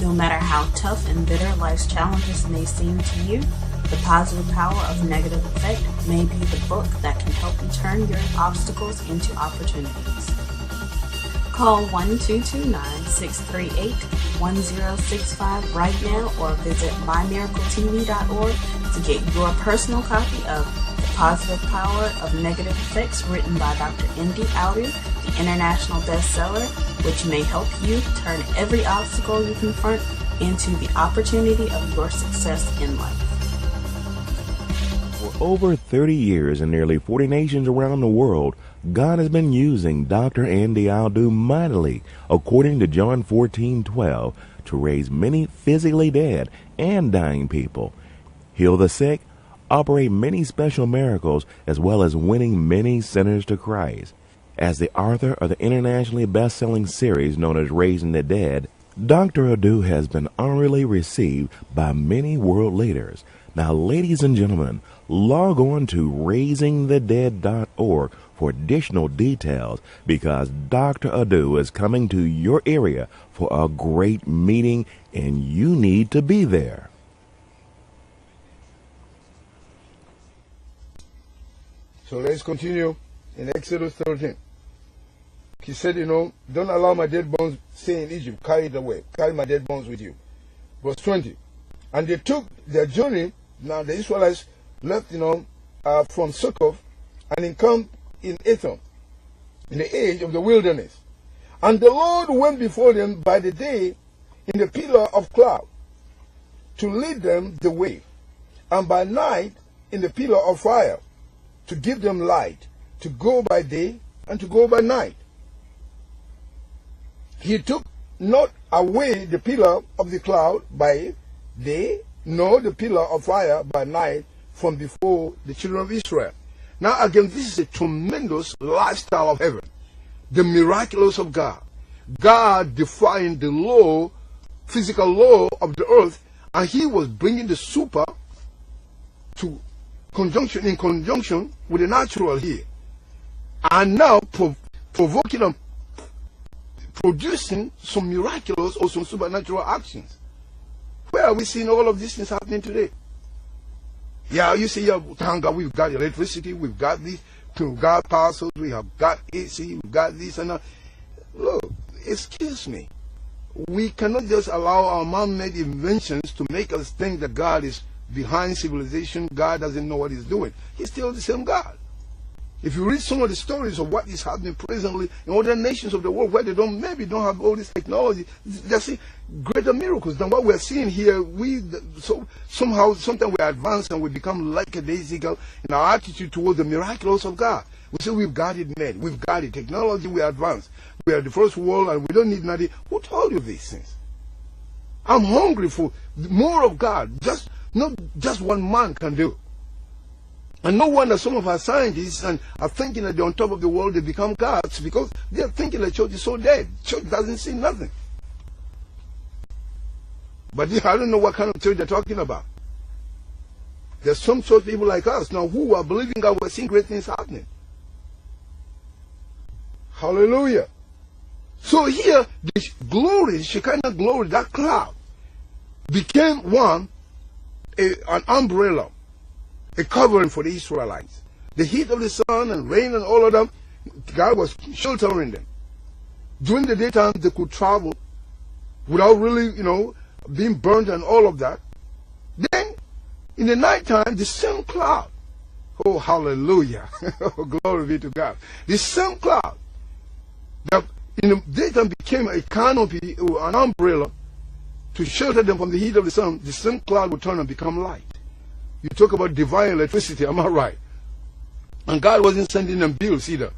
No matter how tough and bitter life's challenges may seem to you, The Positive Power of Negative Effect may be the book that can help you turn your obstacles into opportunities. Call 1-229-638-1065 right now or visit mymiracletv.org to get your personal copy of The Positive Power of Negative Effects written by Dr. N.D. AUDU, the international bestseller, which may help you turn every obstacle you confront into the opportunity of your success in life. For over 30 years in nearly 40 nations around the world, God has been using Dr. N.D. AUDU mightily, according to John 14:12, to raise many physically dead and dying people, heal the sick, operate many special miracles, as well as winning many sinners to Christ. As the author of the internationally best-selling series known as Raising the Dead, Dr. AUDU has been honorably received by many world leaders. Now, ladies and gentlemen, log on to raisingthedead.org for additional details, because Dr. AUDU is coming to your area for a great meeting, and you need to be there. So let's continue in Exodus 13. He said, don't allow my dead bones stay in Egypt. Carry it away. Carry my dead bones with you. Verse 20. And they took their journey. Now the Israelites left, from Succoth and encamped in Etham, in the edge of the wilderness. And the Lord went before them by the day in the pillar of cloud to lead them the way, and by night in the pillar of fire to give them light, to go by day and to go by night. He took not away the pillar of the cloud by day, nor the pillar of fire by night from before the children of Israel. Now again, this is a tremendous lifestyle of heaven. The miraculous of God. God defying the law, physical law of the earth, and he was bringing the super to conjunction, in conjunction with the natural here. And now provoking and producing some miraculous or some supernatural actions. Where are we seeing all of these things happening today? Yeah, you see, thank God, we've got electricity, we've got these, we've got power source, we have got AC, we've got this and that. Look, excuse me. We cannot just allow our man-made inventions to make us think that God is behind civilization. God doesn't know what he's doing. He's still the same God. If you read some of the stories of what is happening presently in other nations of the world where they maybe don't have all this technology, they see greater miracles than what we're seeing here. Sometimes we advance and we become lackadaisical in our attitude towards the miraculous of God. We say we've got it made, we've got it. Technology, we advance. We are the first world and we don't need nothing. Who told you these things? I'm hungry for more of God. Not just one man can do. And no wonder some of our scientists are thinking that they're on top of the world, they become gods, because they're thinking the church is so dead. Church doesn't see nothing. But I don't know what kind of church they're talking about. There's some church people like us now who are believing God, we're seeing great things happening. Hallelujah. So here, the glory, the Shekinah glory, that cloud, became an umbrella, a covering for the Israelites. The heat of the sun and rain and all of them, God was sheltering them. During the daytime, they could travel without really, being burnt and all of that. Then, in the nighttime, the same cloud. Oh, hallelujah. Glory be to God. The same cloud that in the daytime became a canopy or an umbrella to shelter them from the heat of the sun. The same cloud would turn and become light. You talk about divine electricity, am I right? And God wasn't sending them bills either.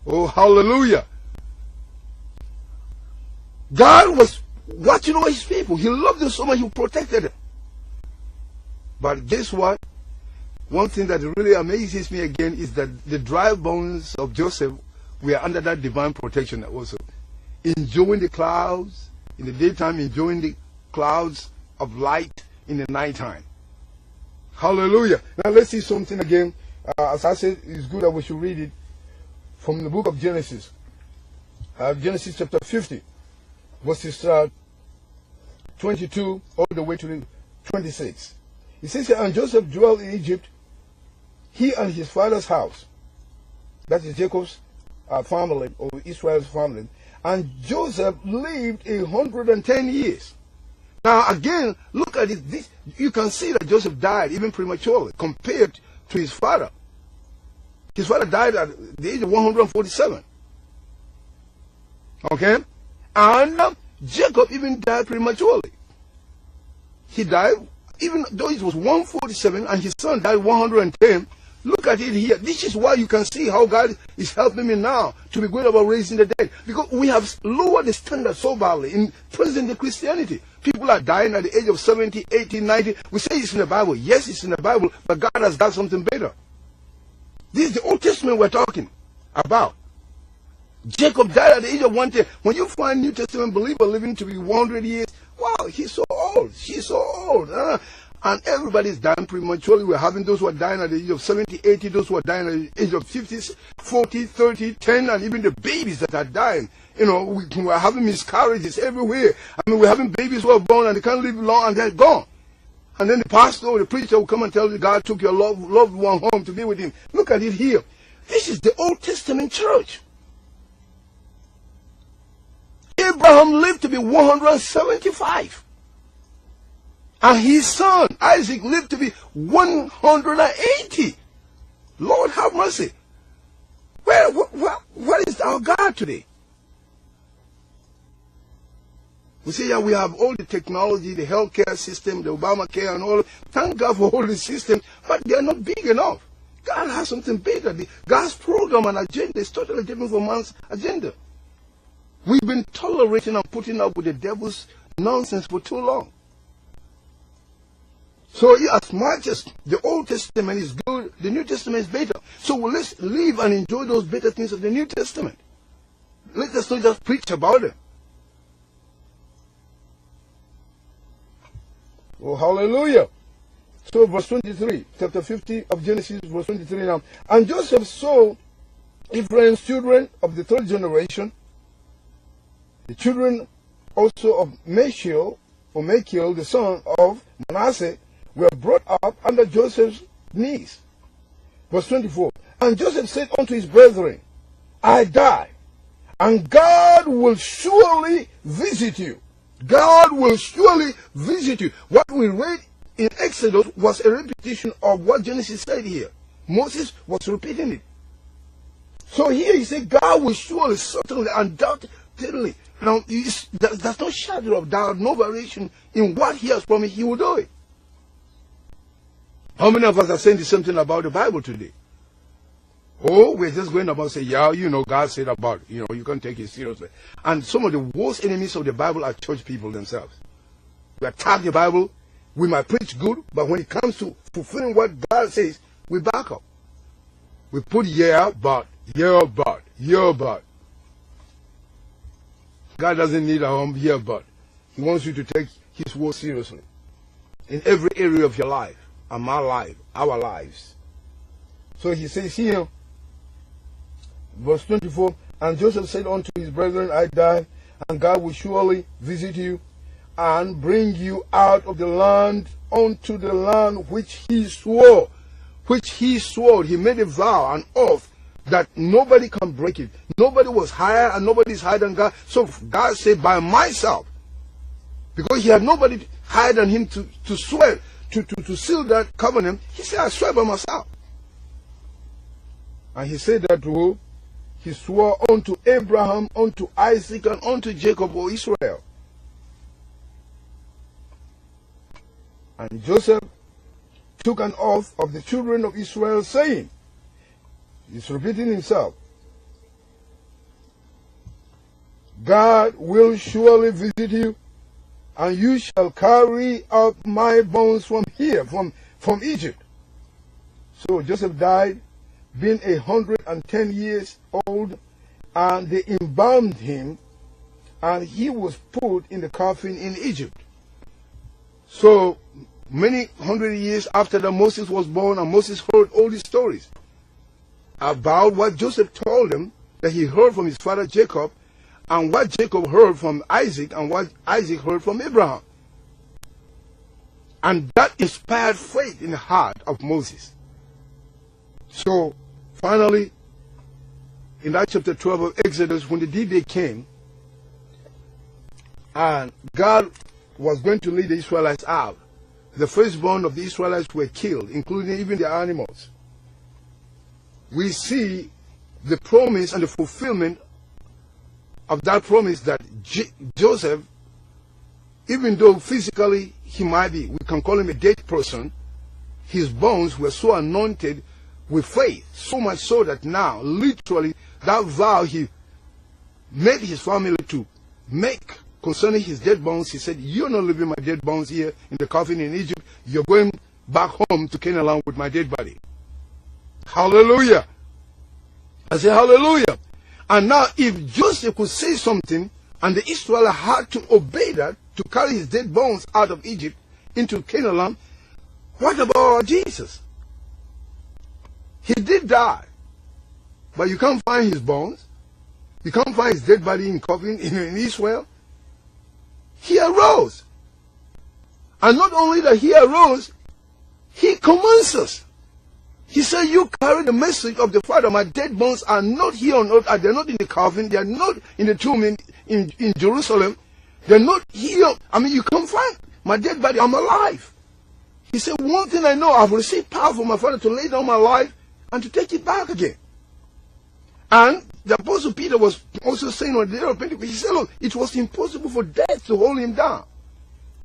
Oh, hallelujah. God was watching over his people. He loved them so much, he protected them. But guess what? One thing that really amazes me again is that the dry bones of Joseph were under that divine protection also. Enjoying the clouds in the daytime, enjoying the clouds of light in the nighttime. Hallelujah. Now let's see something again. As I said, it's good that we should read it from the book of Genesis. Genesis chapter 50, verses 22 all the way to 26. It says, and Joseph dwelt in Egypt, he and his father's house. That is Jacob's family, or Israel's family. And Joseph lived 110 years. Now again, look at it. This, you can see that Joseph died even prematurely compared to his father. His father died at the age of 147. Okay? And Jacob even died prematurely. He died, even though it was 147 and his son died 110. Look at it here. This is why you can see how God is helping me now to be good about raising the dead. Because we have lowered the standard so badly in present-day Christianity. People are dying at the age of 70, 80, 90. We say it's in the Bible. Yes, it's in the Bible, but God has got something better. This is the Old Testament we're talking about. Jacob died at the age of 110. When you find New Testament believer living to be 100 years, wow, he's so old. She's so old. And everybody's dying prematurely. We're having those who are dying at the age of 70, 80, those who are dying at the age of 50, 40, 30, 10, and even the babies that are dying. You know, we're having miscarriages everywhere. I mean, we're having babies who are born and they can't live long and they're gone. And then the pastor or the preacher will come and tell you God took your loved one home to be with him. Look at it here. This is the Old Testament church. Abraham lived to be 175. And his son, Isaac, lived to be 180. Lord have mercy. What is our God today? We say, yeah, we have all the technology, the healthcare system, the Obamacare and all. Thank God for all the systems, but they are not big enough. God has something bigger. God's program and agenda is totally different from man's agenda. We've been tolerating and putting up with the devil's nonsense for too long. So as much as the Old Testament is good, the New Testament is better. So let's live and enjoy those better things of the New Testament. Let us not just preach about it. Oh, hallelujah. So verse 23, chapter 50 of Genesis, verse 23 now. And Joseph saw Ephraim's children of the third generation, the children also of Machiel, the son of Manasseh, were brought up under Joseph's knees. Verse 24, and Joseph said unto his brethren, I die, and God will surely visit you. God will surely visit you. What we read in Exodus was a repetition of what Genesis said here. Moses was repeating it. So here he said, God will surely, certainly, undoubtedly. Now, there's no shadow of doubt, no variation in what he has promised he will do it. How many of us are saying the same thing about the Bible today? Oh, we're just going about saying, yeah, you know, God said about it. You know, you can't take it seriously. And some of the worst enemies of the Bible are church people themselves. We attack the Bible. We might preach good, but when it comes to fulfilling what God says, we back up. We put yeah, but. God doesn't need a yeah, but. He wants you to take his word seriously. In every area of your life, and my life, our lives. So he says here, verse 24, and Joseph said unto his brethren, I die, and God will surely visit you, and bring you out of the land unto the land which he swore. He made a vow, an oath, that nobody can break it. Nobody was higher, and nobody is higher than God. So God said, by myself, because he had nobody higher than him to swear, to seal that covenant, he said, I swear by myself. And he said that he swore unto Abraham, unto Isaac, and unto Jacob, O Israel. And Joseph took an oath of the children of Israel, saying, he's repeating himself, God will surely visit you, and you shall carry up my bones from here, from Egypt. So Joseph died, being 110 years old, and they embalmed him, and he was put in the coffin in Egypt. So many hundred years after that, Moses was born, and Moses heard all these stories about what Joseph told him that he heard from his father Jacob, and what Jacob heard from Isaac, and what Isaac heard from Abraham. And that inspired faith in the heart of Moses. So, finally, in that chapter 12 of Exodus, when the D-Day came, and God was going to lead the Israelites out, the firstborn of the Israelites were killed, including even the animals. We see the promise and the fulfillment of that promise that Joseph, even though physically he might be, we can call him a dead person, his bones were so anointed with faith, so much so that now, literally, that vow he made his family to make concerning his dead bones, he said, "You're not leaving my dead bones here in the coffin in Egypt. You're going back home to Canaan Land with my dead body." Hallelujah. I say hallelujah. And now if Joseph could say something and the Israelites had to obey that to carry his dead bones out of Egypt into Canaan Land, what about Jesus? He did die, but you can't find his bones. You can't find his dead body in coffin in Israel. He arose. And not only that he arose, he commands us. He said, "You carry the message of the Father. My dead bones are not here on earth. They're not in the coffin. They're not in the tomb in Jerusalem. They're not here. I mean, you can't find my dead body. I'm alive." He said, "One thing I know, I've received power from my Father to lay down my life and to take it back again." And the Apostle Peter was also saying on the day of Pentecost, he said, "Look, it was impossible for death to hold him down."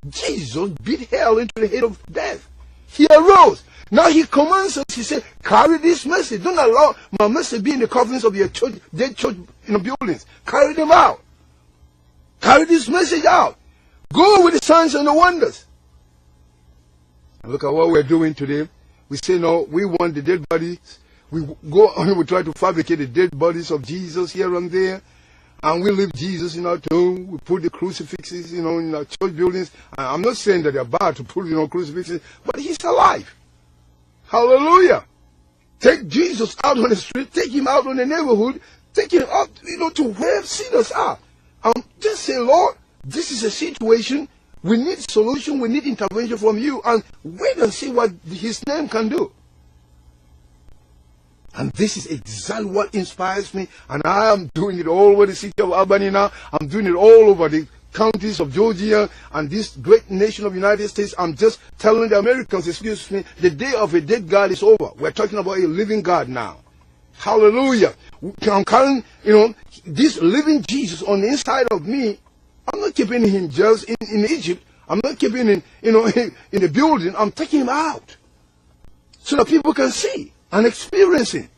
Jesus beat hell into the head of death. He arose. Now he commands us, he said, "Carry this message. Don't allow my message be in the coffins of your church, dead church buildings. Carry them out. Carry this message out. Go with the signs and the wonders." And look at what we're doing today. We say, no, we want the dead bodies. We go and we try to fabricate the dead bodies of Jesus here and there. And we leave Jesus in our tomb. We put the crucifixes, in our church buildings. I'm not saying that they're bad to put, crucifixes, but he's alive. Hallelujah. Take Jesus out on the street. Take him out on the neighborhood. Take him out, to where sinners are. Just say, "Lord, this is a situation. We need solution. We need intervention from you." And wait and see what his name can do. And this is exactly what inspires me. And I am doing it all over the city of Albany now. I'm doing it all over the counties of Georgia and this great nation of the United States. I'm just telling the Americans, excuse me, the day of a dead God is over. We're talking about a living God now. Hallelujah. I'm carrying, this living Jesus on the inside of me. I'm not keeping him just in Egypt. I'm not keeping him, in the building. I'm taking him out so that people can see and experience it.